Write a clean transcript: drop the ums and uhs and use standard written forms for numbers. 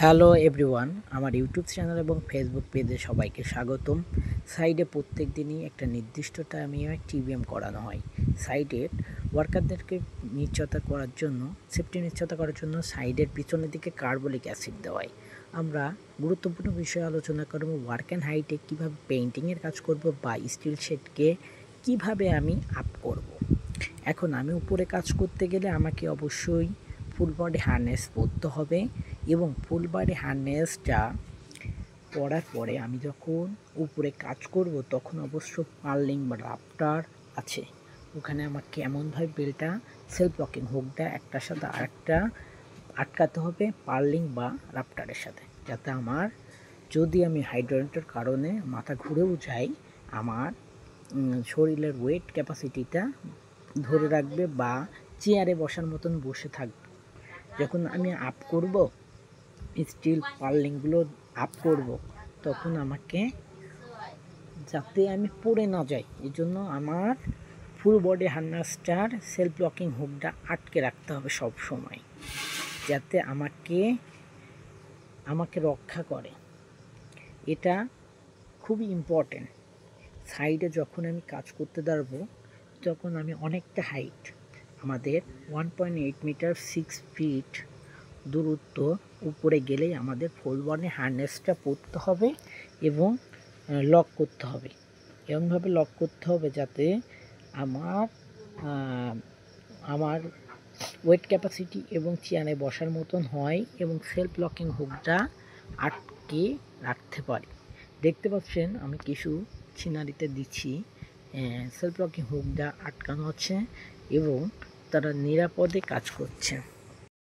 Hello everyone, আমার YouTube channel এবং Facebook পেজে সবাইকে স্বাগতম। সাইডে প্রত্যেক দিনই একটা নির্দিষ্ট টাইমে টিবিএম করানো হয়। সাইডের ওয়ার্কারদেরকে নিশ্চয়তা করার জন্য, সেফটি নিশ্চয়তা করার জন্য সাইডের পিছনের দিকে কার্বলিক অ্যাসিড দেওয়ায় আমরা গুরুত্বপূর্ণ বিষয় আলোচনা করব। ওয়ার্ক অ্যান্ড হাইটে কীভাবে পেইন্টিংয়ের কাজ করব বা স্টিল শেডকে কীভাবে আমি আপ করব। এখন আমি উপরে কাজ করতে গেলে আমাকে অবশ্যই ফুল বডি হারনেস পরতে হবে এবং ফুল বডি হারনেসটা পরার পরে আমি যখন উপরে কাজ করব তখন অবশ্য পার্লিং বা রাফটার আছে, ওখানে আমার কেমনভাবে বেলটা সেলফ লকিং হুকটা একটার সাথে আরেকটা আটকাতে হবে পার্লিং বা রাফটারের সাথে, যাতে আমার যদি আমি হাইড্রোলেটের কারণে মাথা ঘুরেও যাই আমার শরীরের ওয়েট ক্যাপাসিটিটা ধরে রাখবে বা চেয়ারে বসার মতন বসে থাকবে। যখন আমি আপ করব স্টিল পার্লিংগুলো আপ করব তখন আমাকে যাতে আমি পড়ে না যাই এই জন্য আমার ফুল বডি হার্নেসটার সেলফ লকিং হুকটা আটকে রাখতে হবে সব সময়, যাতে আমাকে রক্ষা করে। এটা খুবই ইম্পর্টেন্ট। সাইডে যখন আমি কাজ করতে দাঁড়াবো তখন আমি অনেকটা হাইট, আমাদের 1.8 মিটার 6 ফিট দূরত্ব উপরে গেলেই আমাদের ফুল বডি হার্নেসটা পরতে হবে এবং লক করতে হবে। এমনভাবে লক করতে হবে যাতে আমার ওয়েট ক্যাপাসিটি এবং চেয়ারে বসার মতন হয় এবং সেলফ লকিং হুকটা আটকে রাখতে পারি। দেখতে পাচ্ছেন আমি কিছু সিনারিতে দিচ্ছি সেলফ লকিং হুকটা আটকানো আছে এবং তারা নিরাপদে কাজ করছে।